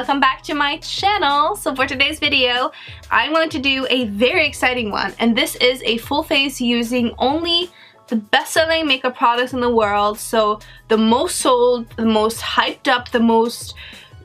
welcome back to my channel. So for today's video, I'm going to do a very exciting one, and this is a full face using only the best-selling makeup products in the world. So the most sold, the most hyped up, the most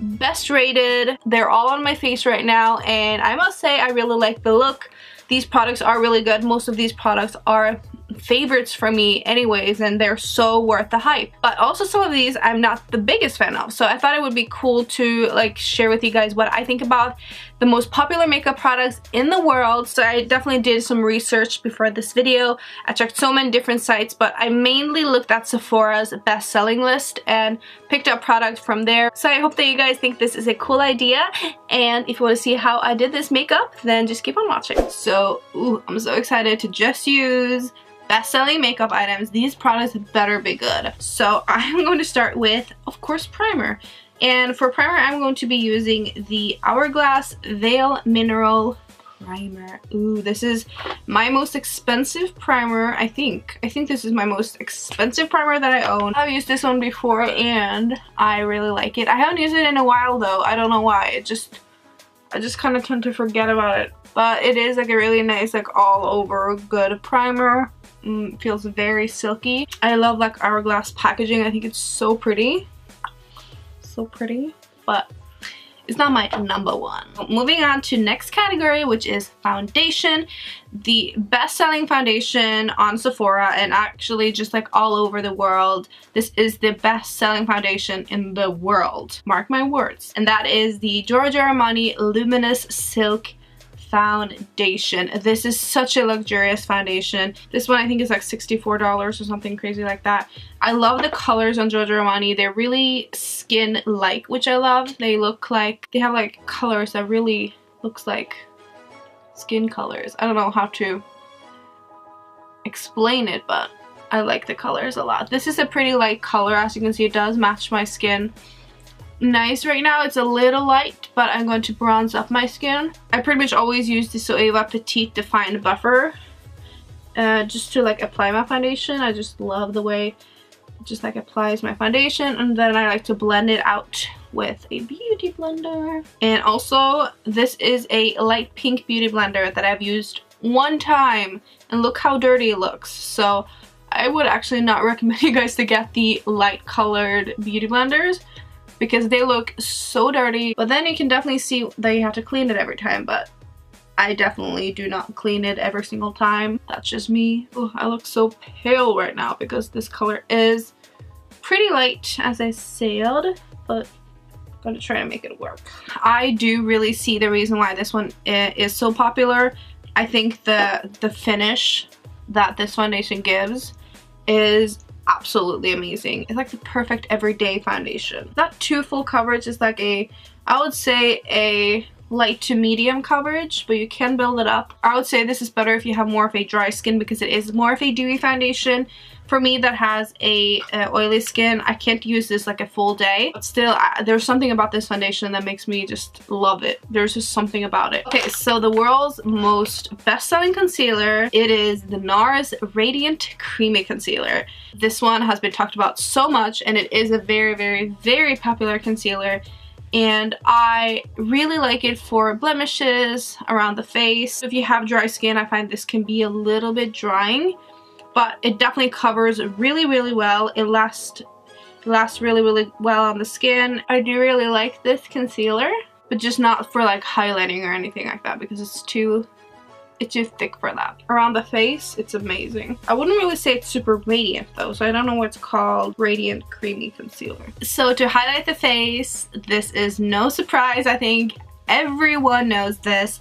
best rated, they're all on my face right now, and I must say I really like the look. These products are really good. Most of these products are favorites for me anyways, and they're so worth the hype. But also some of these I'm not the biggest fan of, so I thought it would be cool to like share with you guys what I think about the most popular makeup products in the world. So I definitely did some research before this video. I checked so many different sites, but I mainly looked at Sephora's best-selling list and picked up products from there. So I hope that you guys think this is a cool idea, and if you want to see how I did this makeup, then just keep on watching. So I'm so excited to just use best-selling makeup items. These products better be good. So I'm going to start with, of course, primer. And for primer, I'm going to be using the Hourglass Veil Mineral Primer. Ooh, this is my most expensive primer, I think. I think this is my most expensive primer that I own. I've used this one before and I really like it. I haven't used it in a while though. I don't know why. I just kind of tend to forget about it. But it is like a really nice, like all over good primer. Feels very silky. I love like Hourglass packaging. I think it's so pretty. So pretty. But it's not my number one. Moving on to next category, which is foundation. The best-selling foundation on Sephora, and actually just like all over the world. This is the best-selling foundation in the world. Mark my words. And that is the Giorgio Armani Luminous Silk Foundation. This is such a luxurious foundation. This one I think is like $64 or something crazy like that. I love the colors on Giorgio Armani. They're really skin-like, which I love. They look like, they have like colors that really looks like skin colors. I don't know how to explain it, but I like the colors a lot. This is a pretty light color. As you can see, it does match my skin nice right now. It's a little light, but I'm going to bronze up my skin. I pretty much always use the Zoeva Petite Defined Buffer just to like apply my foundation. I just love the way it just like applies my foundation, and then I like to blend it out with a beauty blender. And also this is a light pink beauty blender that I've used one time, and look how dirty it looks. So I would actually not recommend you guys to get the light colored beauty blenders because they look so dirty. But then you can definitely see that you have to clean it every time, but I definitely do not clean it every single time. That's just me. Oh, I look so pale right now because this color is pretty light, as I said, but I'm gonna try to make it work. I do really see the reason why this one is so popular. I think the finish that this foundation gives is absolutely amazing. It's like the perfect everyday foundation. Not too full coverage. It's like I would say a light to medium coverage, but you can build it up. I would say this is better if you have more of a dry skin because it is more of a dewy foundation. For me that has a oily skin, I can't use this like a full day, but still there's something about this foundation that makes me just love it. There's just something about it. Okay, so the world's most best-selling concealer, it is the NARS Radiant Creamy Concealer. This one has been talked about so much, and it is a very, very, very popular concealer. And I really like it for blemishes around the face. If you have dry skin, I find this can be a little bit drying, but it definitely covers really, really well. It lasts really, really well on the skin. I do really like this concealer, but just not for like highlighting or anything like that because it's too thick for that. Around the face, it's amazing. I wouldn't really say it's super radiant though, so I don't know what's called Radiant Creamy Concealer. So to highlight the face, this is no surprise. I think everyone knows this.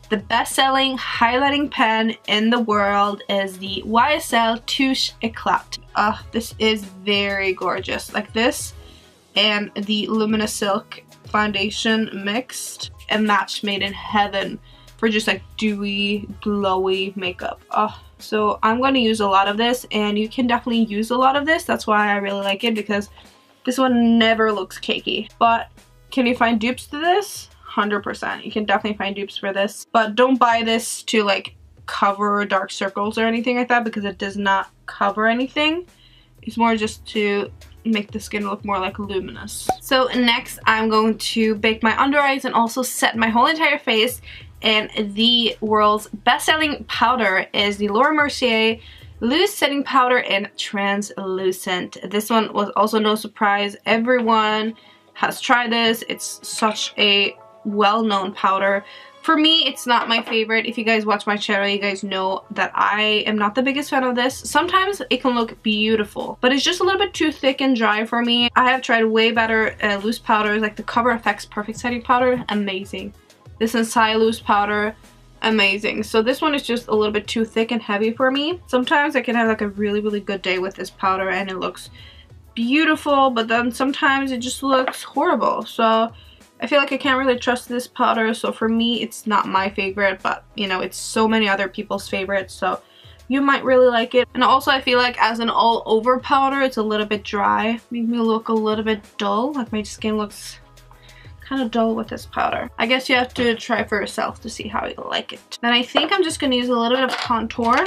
The best-selling highlighting pen in the world is the YSL Touche Eclat. This is very gorgeous. Like this and the Luminous Silk foundation mixed and matched, made in heaven for just like dewy, glowy makeup. So I'm going to use a lot of this, and you can definitely use a lot of this. That's why I really like it, because this one never looks cakey. But can you find dupes to this? 100%. You can definitely find dupes for this, but don't buy this to like cover dark circles or anything like that, because it does not cover anything. It's more just to make the skin look more like luminous. So next I'm going to bake my under eyes and also set my whole entire face. And the world's best-selling powder is the Laura Mercier Loose Setting Powder in Translucent. This one was also no surprise. Everyone has tried this. It's such a well-known powder. For me, it's not my favorite. If you guys watch my channel, you guys know that I am not the biggest fan of this. Sometimes it can look beautiful, but it's just a little bit too thick and dry for me. I have tried way better loose powders, like the Cover FX Perfect Setting Powder, amazing. This Inside Loose Powder, amazing. So this one is just a little bit too thick and heavy for me. Sometimes I can have like a really good day with this powder and it looks beautiful, but then sometimes it just looks horrible. So I feel like I can't really trust this powder, so for me it's not my favorite, but you know, it's so many other people's favorites, so you might really like it. And also I feel like as an all over powder, it's a little bit dry. Make me look a little bit dull, like my skin looks kind of dull with this powder. I guess you have to try for yourself to see how you like it. Then I think I'm just going to use a little bit of contour.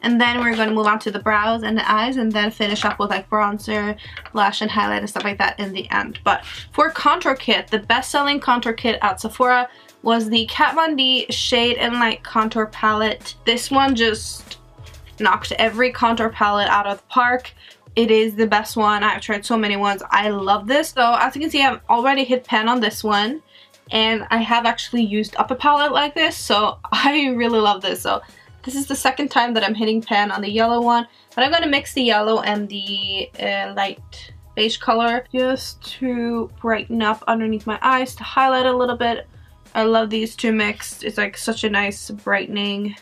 And then we're going to move on to the brows and the eyes and then finish up with like bronzer, blush, and highlight and stuff like that in the end. But for contour kit, the best-selling contour kit at Sephora was the Kat Von D Shade and Light Contour Palette. This one just knocked every contour palette out of the park. It is the best one. I've tried so many ones. I love this. So as you can see, I've already hit pan on this one. And I have actually used up a palette like this. So I really love this. So this is the second time that I'm hitting pan on the yellow one, but I'm going to mix the yellow and the light beige color just to brighten up underneath my eyes, to highlight a little bit. I love these two mixed. It's like such a nice brightening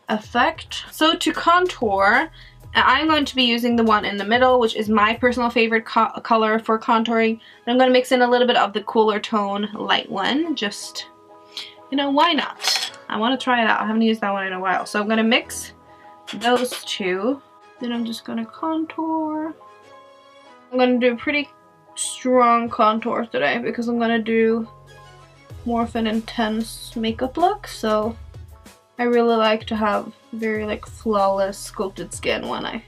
effect. So to contour, I'm going to be using the one in the middle, which is my personal favorite color for contouring. I'm going to mix in a little bit of the cooler tone light one. Just, you know, why not? I want to try it out. I haven't used that one in a while. So I'm going to mix those two. Then I'm just going to contour. I'm going to do a pretty strong contour today because I'm going to do more of an intense makeup look. So I really like to have very like flawless sculpted skin when I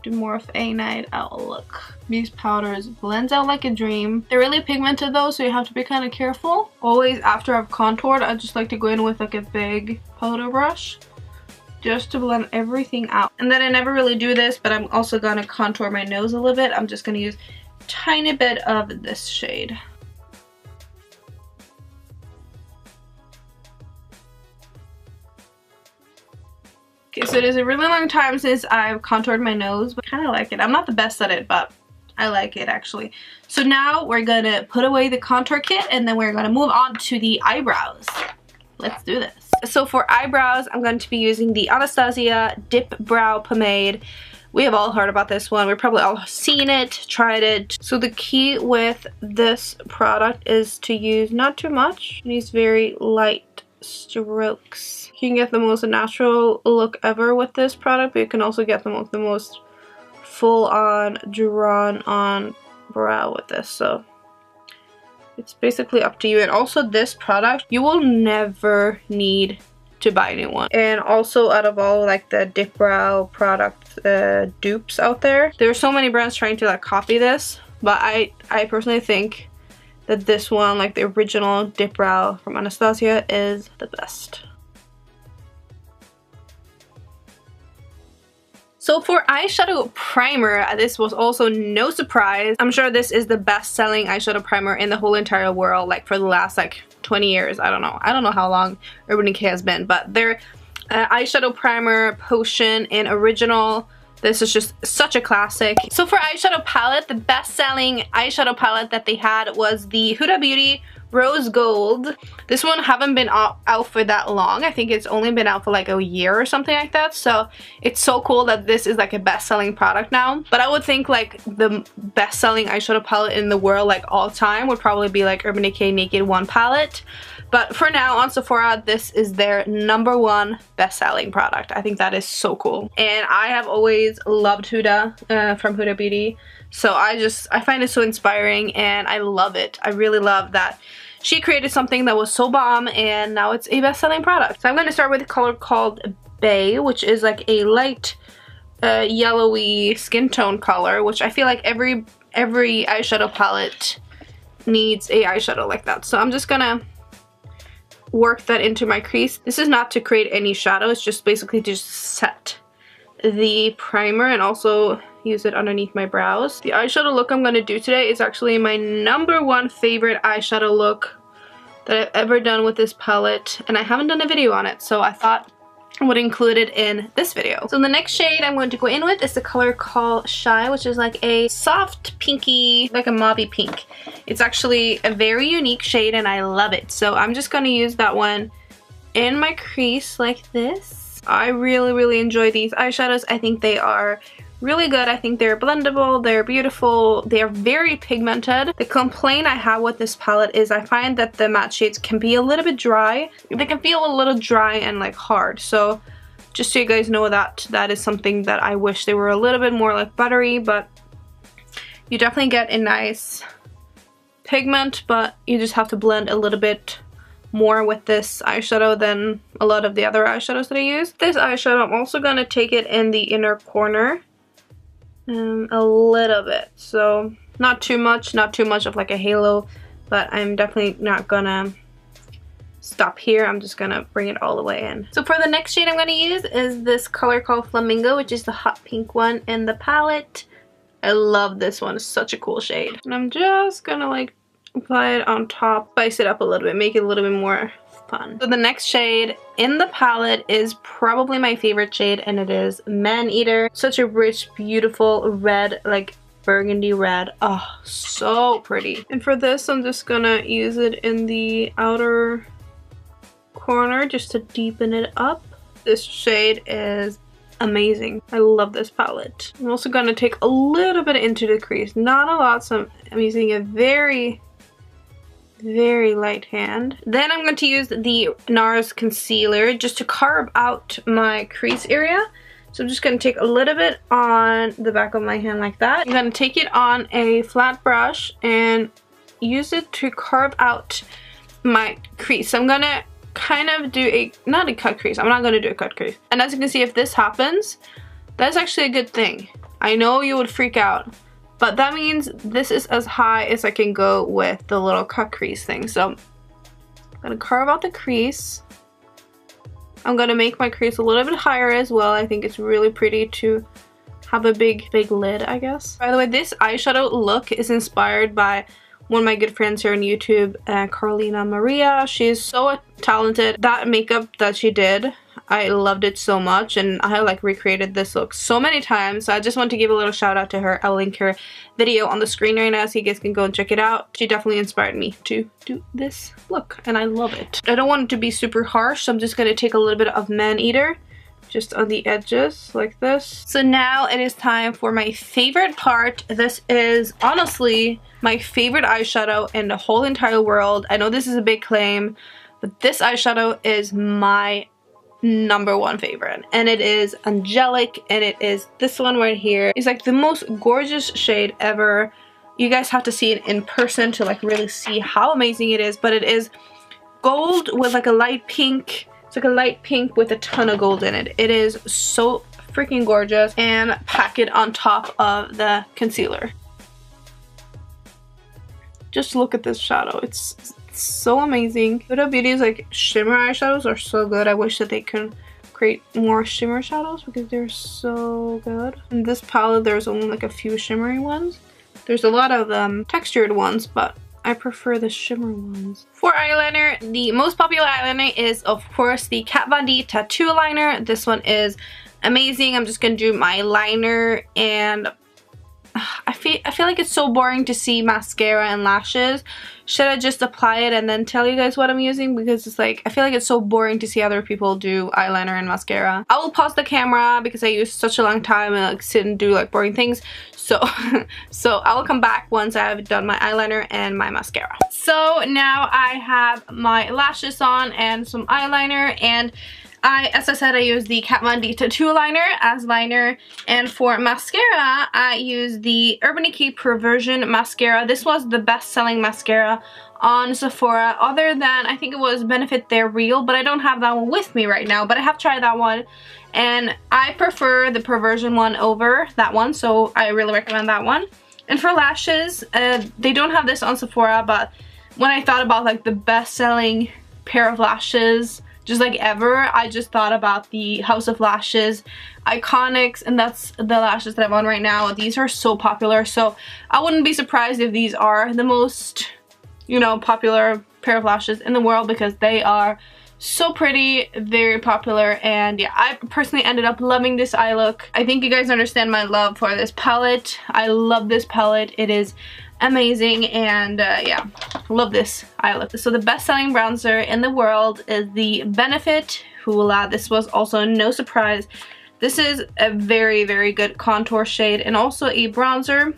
do more of a night out look. These powders blends out like a dream. They're really pigmented though, so you have to be kind of careful. Always after I've contoured, I just like to go in with like a big powder brush just to blend everything out. And then I never really do this, but I'm also gonna contour my nose a little bit. I'm just gonna use a tiny bit of this shade. Okay, so it is a really long time since I've contoured my nose, but I kind of like it. I'm not the best at it, but I like it actually. So now we're gonna put away the contour kit and then we're gonna move on to the eyebrows. Let's do this. So for eyebrows, I'm going to be using the Anastasia Dip Brow Pomade. We have all heard about this one. We've probably all seen it, tried it. So the key with this product is to use not too much. These very light strokes. You can get the most natural look ever with this product, but you can also get the most full-on, drawn-on brow with this. So it's basically up to you. And also this product, you will never need to buy a new one. And also out of all like the dip brow product dupes out there, there are so many brands trying to like copy this, but I personally think that this one, like the original dip brow from Anastasia, is the best. So for eyeshadow primer, this was also no surprise. I'm sure this is the best selling eyeshadow primer in the whole entire world, like for the last like 20 years. I don't know how long Urban Decay has been, but their eyeshadow primer Potion in Original, this is just such a classic. So for eyeshadow palette, the best selling eyeshadow palette that they had was the Huda Beauty Rose Gold. This one haven't been out for that long. I think it's only been out for like a year or something like that. So it's so cool that this is like a best-selling product now. But I would think like the best-selling eyeshadow palette in the world like all time would probably be like Urban Decay Naked One palette. But for now on Sephora, this is their #1 best-selling product. I think that is so cool. And I have always loved Huda from Huda Beauty. So I find it so inspiring and I love it. I really love that she created something that was so bomb and now it's a best-selling product. So I'm going to start with a color called Bay, which is like a light yellowy skin tone color, which I feel like every eyeshadow palette needs a eyeshadow like that. So I'm just gonna work that into my crease. This is not to create any shadow, it's just basically to just set the primer and also use it underneath my brows. The eyeshadow look I'm going to do today is actually my #1 favorite eyeshadow look that I've ever done with this palette, and I haven't done a video on it, so I thought I would include it in this video. So the next shade I'm going to go in with is the color called Shy, which is like a soft pinky, like a mauvey pink. It's actually a very unique shade and I love it. So I'm just going to use that one in my crease like this. I really enjoy these eyeshadows. I think they are really good. I think they're blendable, they're beautiful, they're very pigmented. The complaint I have with this palette is I find that the matte shades can be a little bit dry. They can feel a little dry and like hard. So just so you guys know that is something that I wish they were a little bit more like buttery, but you definitely get a nice pigment, but you just have to blend a little bit more with this eyeshadow than a lot of the other eyeshadows that I use. This eyeshadow, I'm also gonna take it in the inner corner. A little bit, so not too much of like a halo, but I'm definitely not gonna stop here. I'm just gonna bring it all the way in. So for the next shade I'm gonna use is this color called Flamingo, which is the hot pink one in the palette. I love this one, it's such a cool shade. And I'm just gonna like apply it on top, spice it up a little bit, make it a little bit more fun. So the next shade in the palette is probably my favorite shade, and it is Man-Eater. Such a rich, beautiful red, like burgundy red. Oh, so pretty. And for this, I'm just gonna use it in the outer corner just to deepen it up. This shade is amazing. I love this palette. I'm also gonna take a little bit into the crease, not a lot, so I'm using a very light hand. Then I'm going to use the NARS concealer just to carve out my crease area. So I'm just going to take a little bit on the back of my hand like that. I'm going to take it on a flat brush and use it to carve out my crease. So I'm going to kind of do not a cut crease. I'm not going to do a cut crease. And as you can see, if this happens, that's actually a good thing. I know you would freak out, but that means this is as high as I can go with the little cut crease thing. So I'm gonna carve out the crease. I'm gonna make my crease a little bit higher as well. I think it's really pretty to have a big lid, I guess. By the way, this eyeshadow look is inspired by one of my good friends here on YouTube, Carolina Maria. She's so talented. That makeup that she did, I loved it so much, and I like recreated this look so many times. So I just want to give a little shout out to her. I'll link her video on the screen right now so you guys can go and check it out. She definitely inspired me to do this look, and I love it. I don't want it to be super harsh, so I'm just gonna take a little bit of Man-Eater just on the edges like this. So now it is time for my favorite part. This is honestly my favorite eyeshadow in the whole entire world. I know this is a big claim, but this eyeshadow is my #1 favorite, and it is Angelic, and it is this one right here. It's like the most gorgeous shade ever. You guys have to see it in person to like really see how amazing it is, but it is gold with like a light pink. It's like a light pink with a ton of gold in it. It is so freaking gorgeous, and pack it on top of the concealer. Just look at this shadow. It's so amazing. Huda Beauty's like shimmer eyeshadows are so good. I wish that they could create more shimmer shadows because they're so good. In this palette, there's only like a few shimmery ones. There's a lot of textured ones, but I prefer the shimmer ones. For eyeliner, the most popular eyeliner is of course the Kat Von D tattoo liner. This one is amazing. I'm just gonna do my liner, and I feel like it's so boring to see mascara and lashes. Should I just apply it and then tell you guys what I'm using? Because it's like, I feel like it's so boring to see other people do eyeliner and mascara. I will pause the camera because I used such a long time and like sit and do like boring things. So I will come back once I've done my eyeliner and my mascara. So now I have my lashes on and some eyeliner, and as I said, I use the Kat Von D tattoo liner as liner, and for mascara, I use the Urban Decay Perversion mascara. This was the best-selling mascara on Sephora, other than, I think it was Benefit They're Real, but I don't have that one with me right now, but I have tried that one, and I prefer the Perversion one over that one, so I really recommend that one. And for lashes, they don't have this on Sephora, but when I thought about like the best-selling pair of lashes just like ever, I just thought about the House of Lashes Iconics, and that's the lashes that I'm on right now. These are so popular, so I wouldn't be surprised if these are the most, you know, popular pair of lashes in the world, because they are so pretty, very popular. And yeah, I personally ended up loving this eye look. I think you guys understand my love for this palette. I love this palette. It is amazing, and yeah, love this eye look. So the best-selling bronzer in the world is the Benefit Hoola. This was also no surprise. This is a very, very good contour shade and also a bronzer.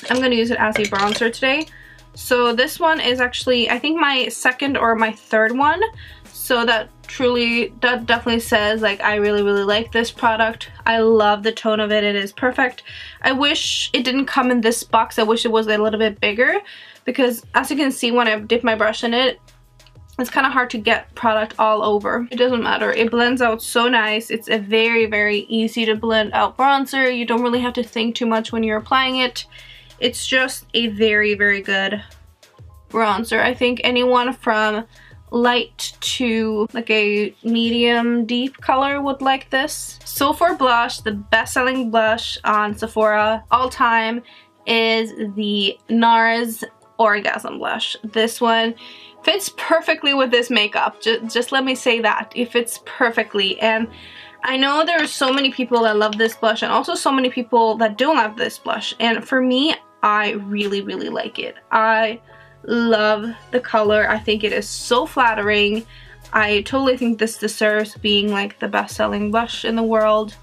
I'm going to use it as a bronzer today. So this one is actually, I think, my second or my third one. So that definitely says like I really, really like this product. I love the tone of it. It is perfect. I wish it didn't come in this box. I wish it was a little bit bigger, because as you can see when I dip my brush in it, it's kind of hard to get product all over. It doesn't matter. It blends out so nice. It's a very, very easy to blend out bronzer. You don't really have to think too much when you're applying it. It's just a very, very good bronzer. I think anyone from light to like a medium deep color would like this. So for blush, the best-selling blush on Sephora all time is the NARS Orgasm Blush. This one fits perfectly with this makeup. Just let me say that. It fits perfectly. And I know there are so many people that love this blush, and also so many people that don't love this blush. And for me, I really, really like it. I love the color. I think it is so flattering. I totally think this deserves being like the best-selling blush in the world.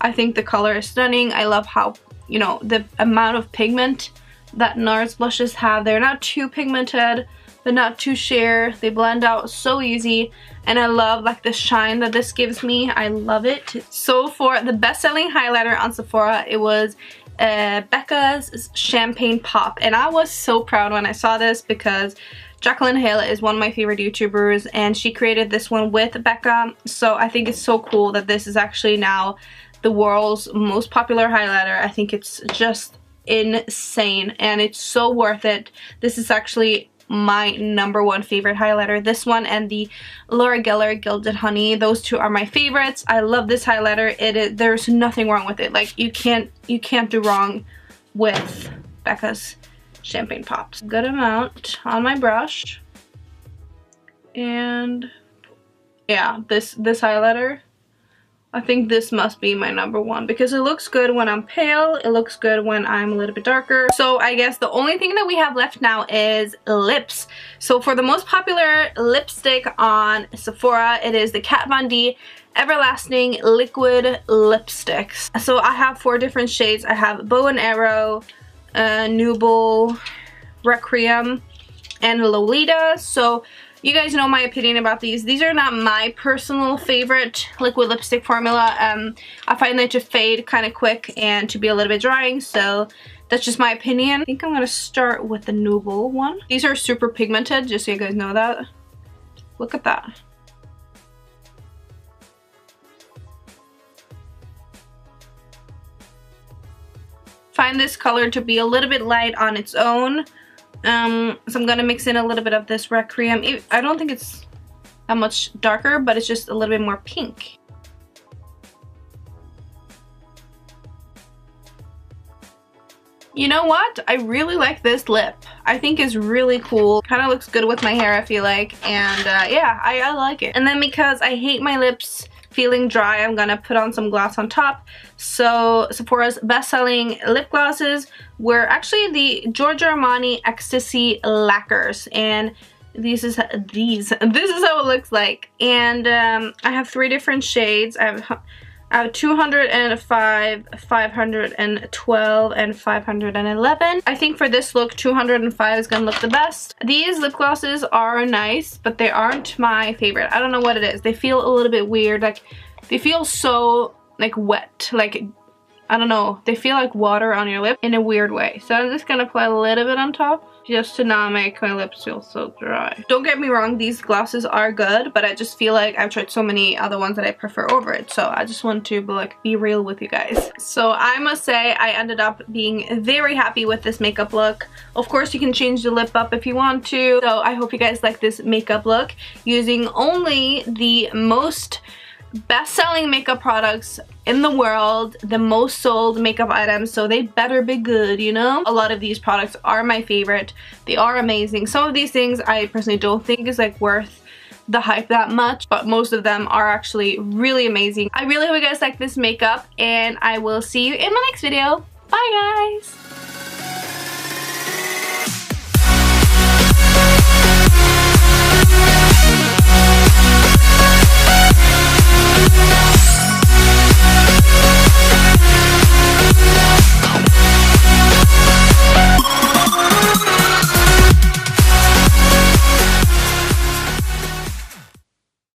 I think the color is stunning. I love how, you know, the amount of pigment that NARS blushes have. They're not too pigmented, but not too sheer. They blend out so easy, and I love like the shine that this gives me. I love it. So for the best-selling highlighter on Sephora, it was Becca's Champagne Pop, and I was so proud when I saw this, because Jaclyn Hill is one of my favorite YouTubers, and she created this one with Becca. So I think it's so cool that this is actually now the world's most popular highlighter. I think it's just insane, and it's so worth it. This is actually my #1 favorite highlighter. This one and the Laura Geller Gilded Honey, those two are my favorites. I love this highlighter. There's nothing wrong with it. Like you can't do wrong with Becca's Champagne Pops. Good amount on my brush, and yeah, this highlighter, I think this must be my #1, because it looks good when I'm pale, it looks good when I'm a little bit darker. So I guess the only thing that we have left now is lips. So for the most popular lipstick on Sephora, it is the Kat Von D Everlasting Liquid Lipsticks. So I have 4 different shades. I have Bow and Arrow, Nubile, Requiem, and Lolita. So you guys know my opinion about these. These are not my personal favorite liquid lipstick formula. I find they to fade kind of quick and to be a little bit drying, so that's just my opinion. I think I'm gonna start with the Nubile one. These are super pigmented, just so you guys know that. Look at that. Find this color to be a little bit light on its own. So I'm gonna mix in a little bit of this Requiem. I don't think it's that much darker, but it's just a little bit more pink. You know what? I really like this lip. I think it's really cool. Kind of looks good with my hair, I feel like. And yeah, I like it. And then because I hate my lips feeling dry, I'm gonna put on some gloss on top. So Sephora's best-selling lip glosses were actually the Giorgio Armani Ecstasy Lacquers, and this is how it looks like. And I have 3 different shades. I have 205, 512, and 511. I think for this look, 205 is gonna look the best. These lip glosses are nice, but they aren't my favorite. I don't know what it is. They feel a little bit weird. Like they feel so like wet. Like I don't know, they feel like water on your lip in a weird way. So I'm just gonna apply a little bit on top just to not make my lips feel so dry. Don't get me wrong, these glosses are good, but I just feel like I've tried so many other ones that I prefer over it. So I just want to like be real with you guys. So I must say I ended up being very happy with this makeup look. Of course you can change the lip up if you want to. So I hope you guys like this makeup look using only the most best-selling makeup products in the world, the most sold makeup items, so they better be good, you know? A lot of these products are my favorite. They are amazing. Some of these things I personally don't think is like worth the hype that much, but most of them are actually really amazing. I really hope you guys like this makeup, and I will see you in my next video. Bye guys!